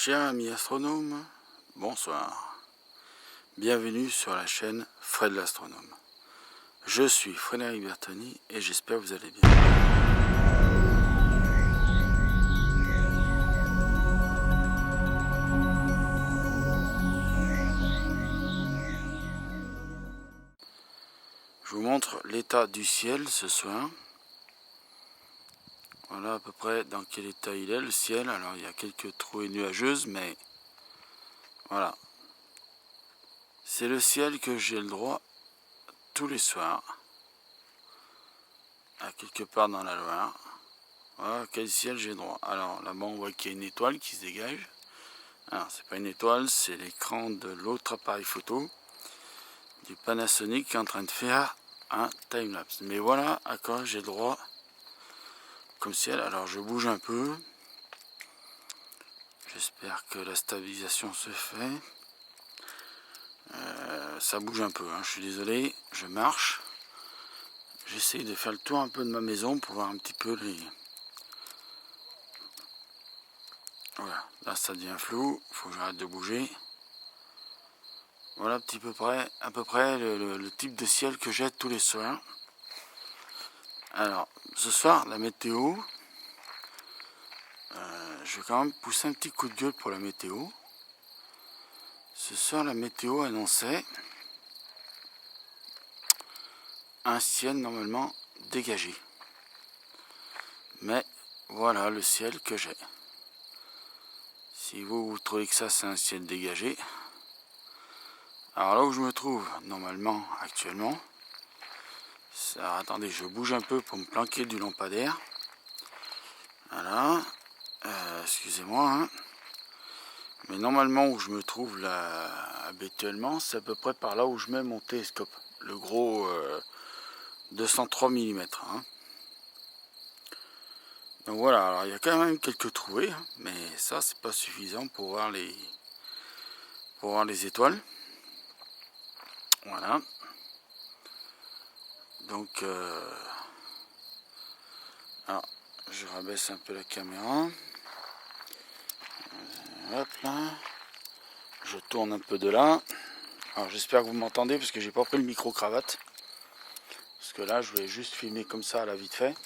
Chers amis astronomes, bonsoir. Bienvenue sur la chaîne Fred l'astronome. Je suis Frédéric Bertoni et j'espère que vous allez bien. Je vous montre l'état du ciel ce soir. Voilà à peu près dans quel état il est le ciel. Alors il y a quelques trouées nuageuses, mais voilà. C'est le ciel que j'ai le droit tous les soirs. À quelque part dans la Loire. Voilà quel ciel j'ai droit. Alors là-bas on voit qu'il y a une étoile qui se dégage. Alors c'est pas une étoile, c'est l'écran de l'autre appareil photo du Panasonic qui est en train de faire un timelapse. Mais voilà à quoi j'ai droit comme ciel. Alors je bouge un peu. J'espère que la stabilisation se fait. Ça bouge un peu, hein. Je suis désolé, je marche. J'essaie de faire le tour un peu de ma maison pour voir un petit peu les... Voilà, là ça devient flou, il faut que j'arrête de bouger. Voilà à peu près le type de ciel que j'ai tous les soirs. Alors, ce soir, la météo, je vais quand même pousser un petit coup de gueule pour la météo. Ce soir, la météo annonçait un ciel normalement dégagé. Mais voilà le ciel que j'ai. Si vous trouvez que ça c'est un ciel dégagé, alors là où je me trouve normalement actuellement, ça, attendez, je bouge un peu pour me planquer du lampadaire. Voilà, excusez-moi, hein. Mais normalement où je me trouve là habituellement, c'est à peu près par là où je mets mon télescope, le gros 203 mm. Hein. Donc voilà, alors il y a quand même quelques trouées, hein, mais ça c'est pas suffisant pour voir les étoiles. Voilà. Donc alors je rabaisse un peu la caméra. Hop là. Je tourne un peu de là. Alors j'espère que vous m'entendez parce que j'ai pas pris le micro cravate. Parce que là je voulais juste filmer comme ça à la vite fait.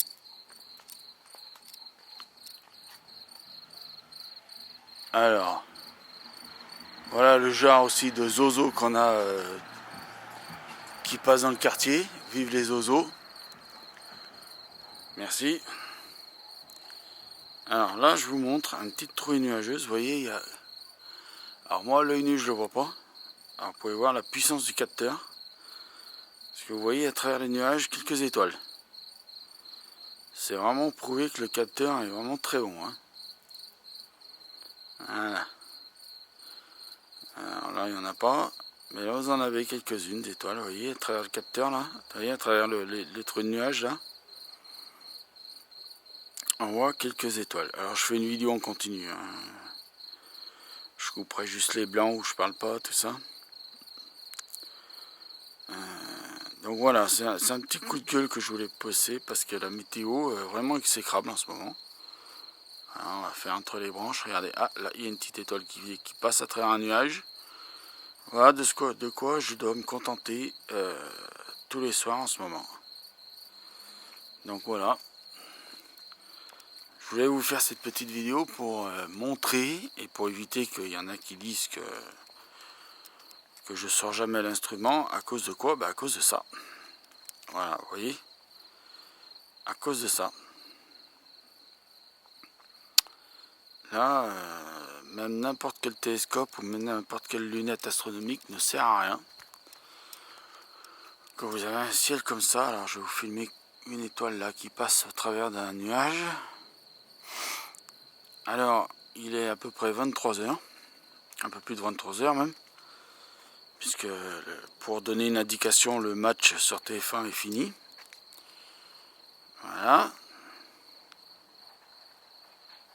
Alors voilà le genre aussi de zozo qu'on a qui passe dans le quartier. Vive les zozos. Merci. Alors là je vous montre une petite trouée nuageuse. Vous voyez, il y a... Alors moi l'œil nu je le vois pas. Alors vous pouvez voir la puissance du capteur. Parce que vous voyez à travers les nuages quelques étoiles. C'est vraiment prouvé que le capteur est vraiment très bon. Hein. Voilà. Alors là il n'y en a pas. Mais là vous en avez quelques-unes d'étoiles. Vous voyez à travers le capteur là. Vous voyez à travers les trous de nuages là. On voit quelques étoiles. Alors je fais une vidéo en continu. Hein. Je couperai juste les blancs où je parle pas, tout ça. Donc voilà, c'est un petit coup de gueule que je voulais poser parce que la météo est vraiment exécrable en ce moment. Alors on va faire entre les branches. Regardez, ah là il y a une petite étoile qui passe à travers un nuage. Voilà de quoi je dois me contenter tous les soirs en ce moment. Donc voilà. Je voulais vous faire cette petite vidéo pour montrer et pour éviter qu'il y en a qui disent que je sors jamais l'instrument. À cause de quoi? À cause de ça. Voilà, vous voyez? À cause de ça. Là, même n'importe quel télescope ou même n'importe quelle lunette astronomique ne sert à rien. Quand vous avez un ciel comme ça, alors je vais vous filmer une étoile là qui passe au travers d'un nuage. Alors, il est à peu près 23h, un peu plus de 23h même, puisque pour donner une indication, le match sur TF1 est fini. Voilà.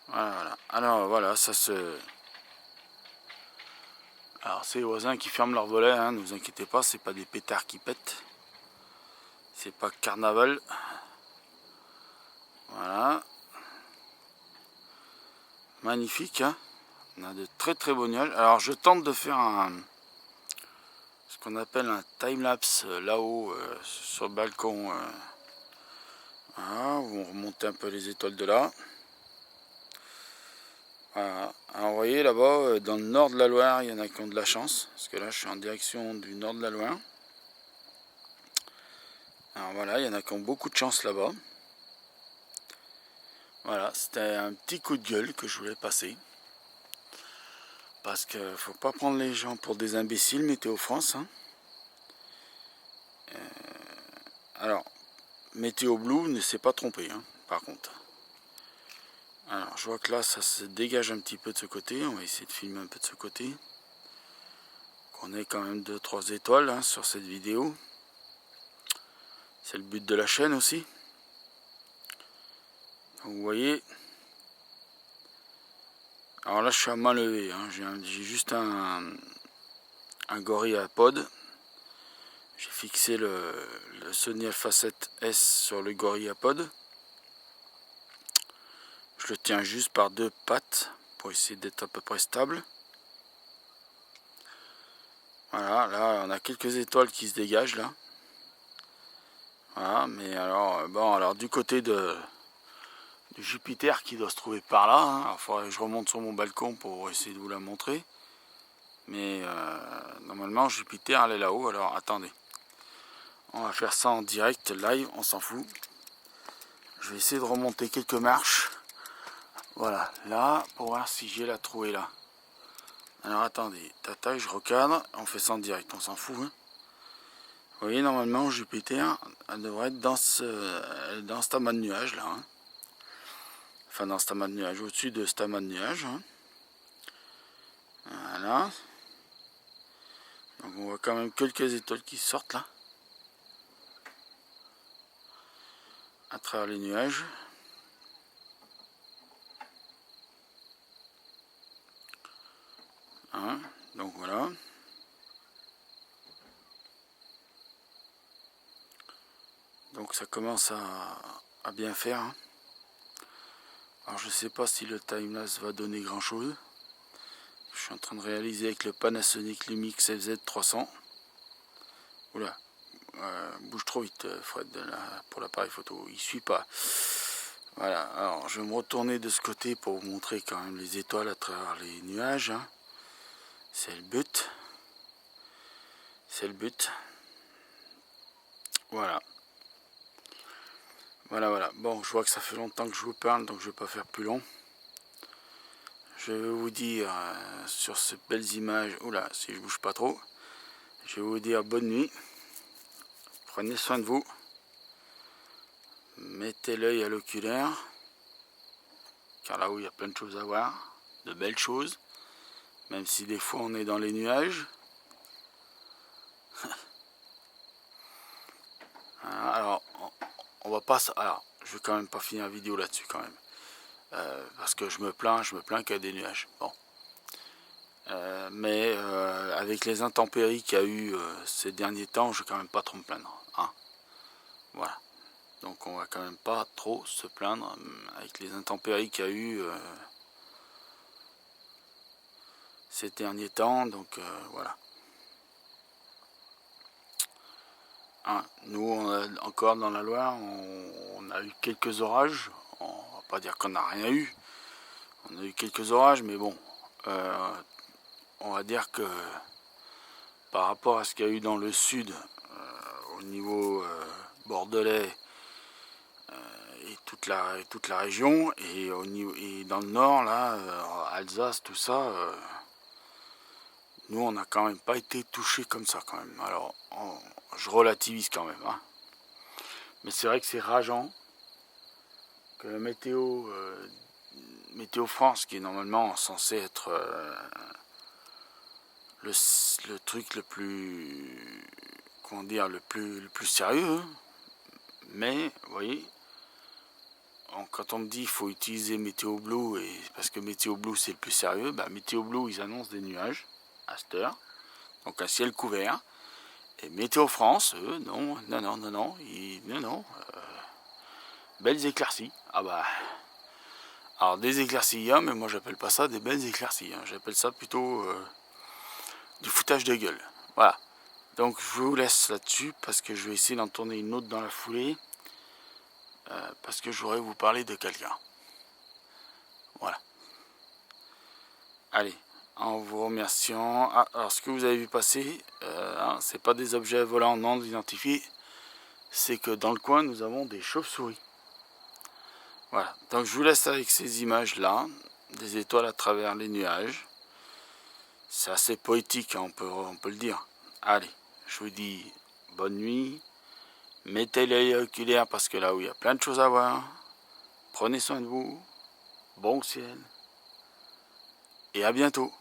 Voilà. Alors voilà, ça se... Alors c'est les voisins qui ferment leur volet, hein, ne vous inquiétez pas, c'est pas des pétards qui pètent. C'est pas carnaval. Voilà. Magnifique, hein. On a de très très beaux nuages. Alors je tente de faire ce qu'on appelle un time-lapse là-haut sur le balcon. Voilà, où on remonte un peu les étoiles de là. Voilà. Alors vous voyez là-bas, dans le nord de la Loire, il y en a qui ont de la chance. Parce que là je suis en direction du nord de la Loire. Alors voilà, il y en a qui ont beaucoup de chance là-bas. Voilà, c'était un petit coup de gueule que je voulais passer. Parce qu'il faut pas prendre les gens pour des imbéciles, Météo France. Hein. Alors, Météo Blue ne s'est pas trompé, hein, par contre. Alors, je vois que là, ça se dégage un petit peu de ce côté. On va essayer de filmer un peu de ce côté. Qu'on ait quand même 2-3 étoiles hein, sur cette vidéo. C'est le but de la chaîne aussi. Donc, vous voyez. Alors là, je suis à main levée. Hein. J'ai juste un gorille à pod. J'ai fixé le Sony Alpha 7S sur le gorille à pod. Je le tiens juste par 2 pattes pour essayer d'être à peu près stable. Voilà, là on a quelques étoiles qui se dégagent là. Voilà, mais alors bon, alors du côté du Jupiter qui doit se trouver par là, hein, il faudrait que je remonte sur mon balcon pour essayer de vous la montrer. Mais normalement Jupiter elle est là-haut, alors attendez. On va faire ça en direct, live, on s'en fout. Je vais essayer de remonter quelques marches. Voilà, là, pour voir si j'ai la trouée là. Alors attendez, tata, je recadre, on fait ça en direct, on s'en fout. Hein. Vous voyez, normalement, Jupiter, elle devrait être dans cet amas de nuages là. Hein. Enfin, dans cet amas de nuages, au-dessus de cet amas de nuages. Hein. Voilà. Donc on voit quand même quelques étoiles qui sortent là. À travers les nuages. Hein. Donc voilà. Donc ça commence à bien faire. Hein. Alors je sais pas si le timelapse va donner grand chose. Je suis en train de réaliser avec le Panasonic Lumix FZ300. Oula, bouge trop vite Fred pour l'appareil photo, il suit pas. Voilà, alors je vais me retourner de ce côté pour vous montrer quand même les étoiles à travers les nuages. Hein. C'est le but. C'est le but. Voilà. Voilà. Bon, je vois que ça fait longtemps que je vous parle, donc je vais pas faire plus long. Je vais vous dire sur ces belles images, oula, si je bouge pas trop, je vais vous dire bonne nuit. Prenez soin de vous. Mettez l'œil à l'oculaire. Car là-haut, il y a plein de choses à voir. De belles choses. Même si des fois, on est dans les nuages. Alors, on va pas... Alors, je vais quand même pas finir la vidéo là-dessus quand même. Parce que je me plains qu'il y a des nuages. Bon. Mais avec les intempéries qu'il y a eu ces derniers temps, je vais quand même pas trop me plaindre. Hein. Voilà. Donc on va quand même pas trop se plaindre avec les intempéries qu'il y a eu ces derniers temps. Donc voilà. Hein, nous, encore dans la Loire, on a eu quelques orages. On va pas dire qu'on n'a rien eu. On a eu quelques orages, mais bon, on va dire que par rapport à ce qu'il y a eu dans le sud, au niveau bordelais et toute la région, et dans le nord, là, Alsace, tout ça, nous, on n'a quand même pas été touchés comme ça quand même. Alors, je relativise quand même. Hein. Mais c'est vrai que c'est rageant que la météo France, qui est normalement censé être le truc le plus, comment dire, le plus sérieux, hein. Mais, vous voyez, quand on me dit qu'il faut utiliser Météo Blue, et parce que Météo Blue c'est le plus sérieux, bah, Météo Blue ils annoncent des nuages à cette heure, donc un ciel couvert. Et Météo France, eux, non, belles éclaircies. Ah Alors des éclaircies, hein, mais moi j'appelle pas ça des belles éclaircies, hein. J'appelle ça plutôt du foutage de gueule. Voilà. Donc je vous laisse là-dessus parce que je vais essayer d'en tourner une autre dans la foulée. Parce que je voudrais vous parler de quelqu'un. Voilà. Allez, en vous remerciant. Ah, alors ce que vous avez vu passer, hein, c'est pas des objets volants non identifiés. C'est que dans le coin nous avons des chauves-souris. Voilà. Donc je vous laisse avec ces images-là, des étoiles à travers les nuages. C'est assez poétique, hein, on peut le dire. Allez, je vous dis bonne nuit. Mettez l'œil oculaire parce que là où il y a plein de choses à voir. Prenez soin de vous. Bon ciel. Et à bientôt.